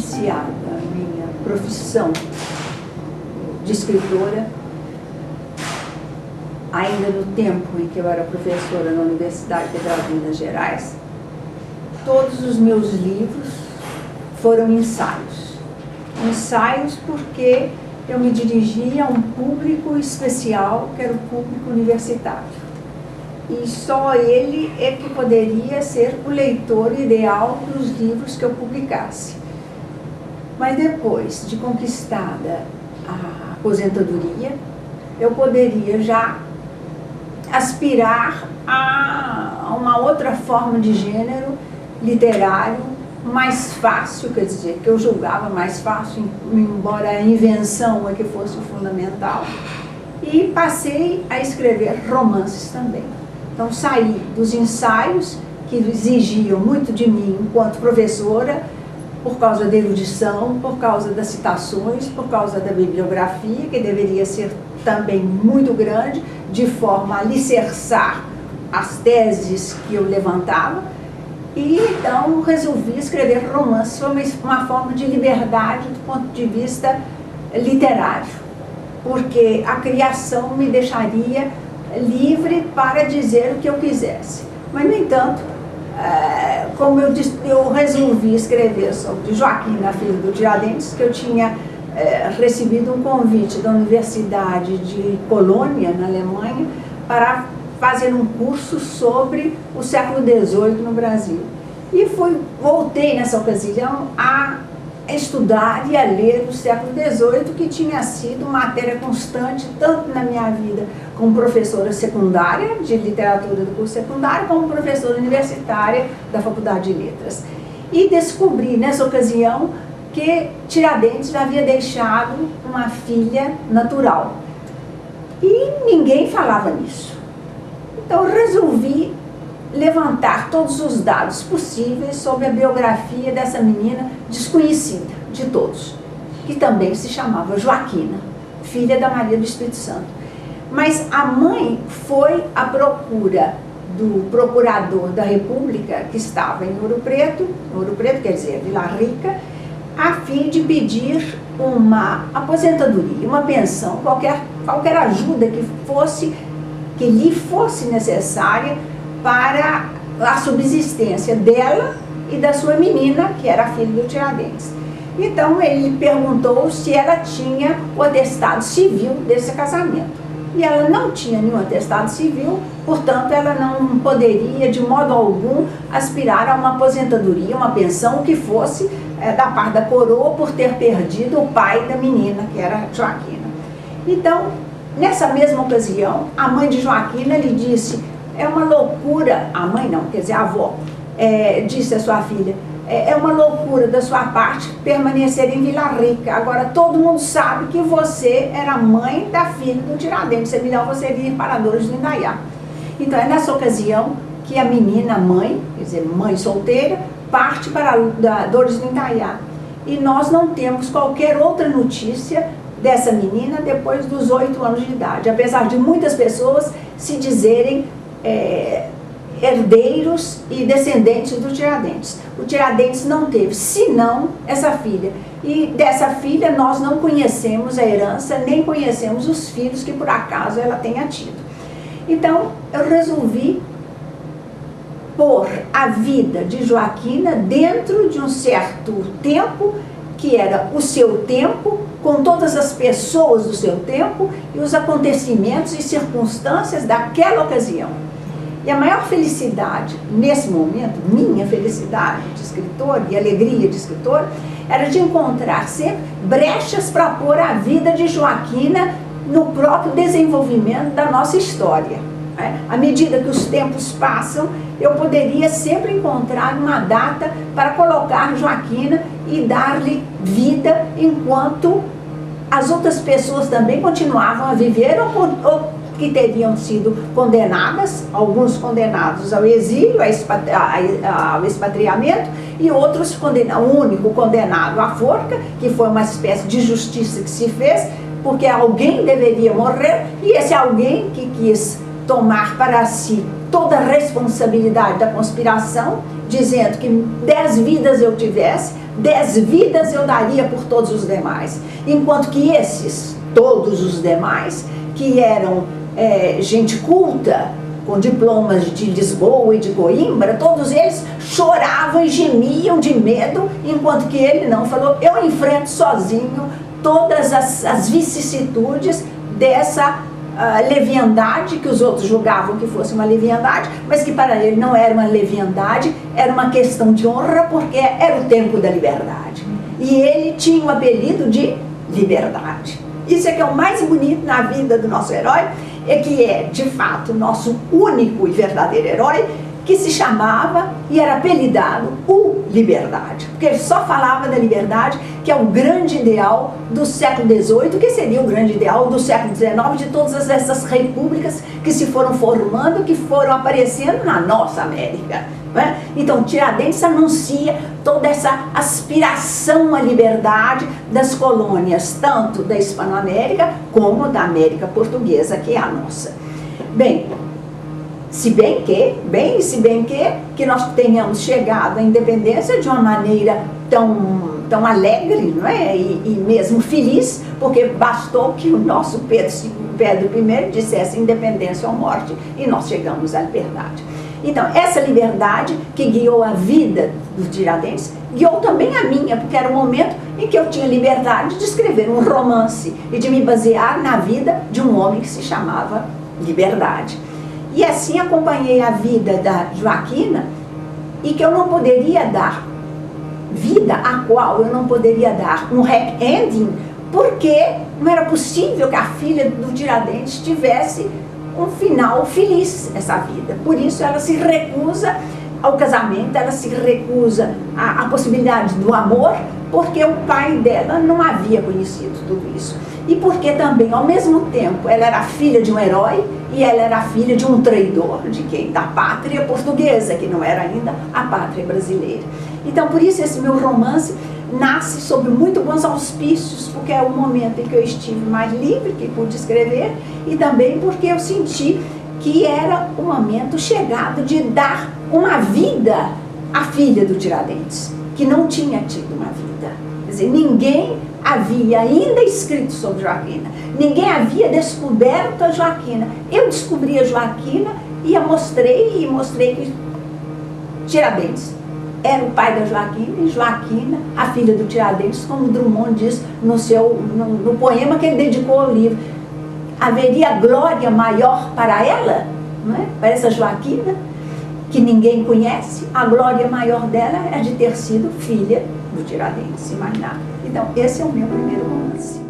iniciado a minha profissão de escritora ainda no tempo em que eu era professora na Universidade Federal de Minas Gerais. Todos os meus livros foram ensaios. Ensaios porque eu me dirigia a um público especial, que era o público universitário. E só ele é que poderia ser o leitor ideal dos livros que eu publicasse. Mas depois de conquistada a aposentadoria, eu poderia já aspirar a uma outra forma de gênero literário mais fácil, quer dizer, que eu julgava mais fácil, embora a invenção é que fosse o fundamental, e passei a escrever romances também. Então saí dos ensaios, que exigiam muito de mim enquanto professora, por causa da erudição, por causa das citações, por causa da bibliografia, que deveria ser também muito grande, de forma a alicerçar as teses que eu levantava. E então resolvi escrever romances. Foi uma forma de liberdade do ponto de vista literário, porque a criação me deixaria livre para dizer o que eu quisesse. Mas, no entanto, como eu disse, eu resolvi escrever sobre Joaquina, filha do Tiradentes, que eu tinha recebido um convite da Universidade de Colônia, na Alemanha, para fazer um curso sobre o século XVIII no Brasil. E voltei nessa ocasião a estudar e a ler o século XVIII, que tinha sido matéria constante, tanto na minha vida como professora secundária, de literatura do curso secundário, como professora universitária da Faculdade de Letras. E descobri, nessa ocasião, que Tiradentes já havia deixado uma filha natural. E ninguém falava nisso. Então, eu resolvi levantar todos os dados possíveis sobre a biografia dessa menina desconhecida de todos, que também se chamava Joaquina, filha da Maria do Espírito Santo. Mas a mãe foi à procura do procurador da República, que estava em Ouro Preto, quer dizer, Vila Rica, a fim de pedir uma aposentadoria, uma pensão, qualquer ajuda que lhe fosse necessária para a subsistência dela e da sua menina, que era a filha do Tiradentes. Então ele perguntou se ela tinha o atestado civil desse casamento. E ela não tinha nenhum atestado civil, portanto ela não poderia de modo algum aspirar a uma aposentadoria, uma pensão, o que fosse da parte da coroa, por ter perdido o pai da menina, que era Joaquina. Então, nessa mesma ocasião, a mãe de Joaquina lhe disse: é uma loucura, a mãe não, quer dizer, a avó, disse à sua filha, é uma loucura da sua parte permanecer em Vila Rica. Agora todo mundo sabe que você era mãe da filha do Tiradentes, é melhor você vir para Dores do Indaiá. Então é nessa ocasião que a menina, mãe, quer dizer, mãe solteira, parte para Dores do Indaiá. E nós não temos qualquer outra notícia dessa menina depois dos 8 anos de idade, apesar de muitas pessoas se dizerem herdeiros e descendentes do Tiradentes. O Tiradentes não teve, senão essa filha. E dessa filha nós não conhecemos a herança, nem conhecemos os filhos que por acaso ela tenha tido. Então eu resolvi pôr a vida de Joaquina dentro de um certo tempo, que era o seu tempo, com todas as pessoas do seu tempo e os acontecimentos e circunstâncias daquela ocasião. E a maior felicidade nesse momento, minha felicidade de escritor e alegria de escritor, era de encontrar sempre brechas para pôr a vida de Joaquina no próprio desenvolvimento da nossa história. À medida que os tempos passam, eu poderia sempre encontrar uma data para colocar Joaquina e dar-lhe vida enquanto as outras pessoas também continuavam a viver ou que teriam sido condenadas, alguns condenados ao exílio, ao expatriamento, e outros o único condenado à forca, que foi uma espécie de justiça que se fez, porque alguém deveria morrer, e esse alguém que quis tomar para si toda a responsabilidade da conspiração, dizendo que 10 vidas eu tivesse, 10 vidas eu daria por todos os demais. Enquanto que esses, todos os demais, que eram gente culta, com diplomas de Lisboa e de Coimbra, todos eles choravam e gemiam de medo, enquanto que ele não, falou, eu enfrento sozinho todas as vicissitudes dessa leviandade que os outros julgavam que fosse uma leviandade, mas que para ele não era uma leviandade, era uma questão de honra, porque era o tempo da liberdade. E ele tinha o apelido de liberdade. Isso é que é o mais bonito na vida do nosso herói, é que é, de fato, o nosso único e verdadeiro herói, que se chamava e era apelidado o Liberdade, porque ele só falava da liberdade, que é o grande ideal do século XVIII, que seria o grande ideal do século XIX, de todas essas repúblicas que se foram formando, que foram aparecendo na nossa América. Né? Então, Tiradentes anuncia toda essa aspiração à liberdade das colônias, tanto da Hispanoamérica como da América Portuguesa, que é a nossa. Bem, se bem que nós tenhamos chegado à independência de uma maneira tão alegre, não é? E mesmo feliz, porque bastou que o nosso Pedro I dissesse independência ou morte e nós chegamos à liberdade. Então, essa liberdade que guiou a vida do Tiradentes, guiou também a minha, porque era o momento em que eu tinha liberdade de escrever um romance e de me basear na vida de um homem que se chamava Liberdade. E assim acompanhei a vida da Joaquina, e que eu não poderia dar vida a qual eu não poderia dar um happy ending, porque não era possível que a filha do Tiradentes tivesse um final feliz, essa vida. Por isso ela se recusa ao casamento, ela se recusa à possibilidade do amor, porque o pai dela não havia conhecido tudo isso. E porque também, ao mesmo tempo, ela era filha de um herói e ela era filha de um traidor, de quem? Da pátria portuguesa, que não era ainda a pátria brasileira. Então, por isso, esse meu romance nasce sob muito bons auspícios, porque é o momento em que eu estive mais livre, que pude escrever, e também porque eu senti que era o momento chegado de dar uma vida à filha do Tiradentes, que não tinha tido uma vida. Quer dizer, ninguém havia ainda escrito sobre Joaquina, ninguém havia descoberto a Joaquina. Eu descobri a Joaquina e a mostrei que Tiradentes era o pai da Joaquina, e Joaquina, a filha do Tiradentes, como Drummond diz no poema que ele dedicou ao livro. Haveria glória maior para ela, não é? Para essa Joaquina, que ninguém conhece. A glória maior dela é de ter sido filha do Tiradentes, mais nada. Então, esse é o meu primeiro romance.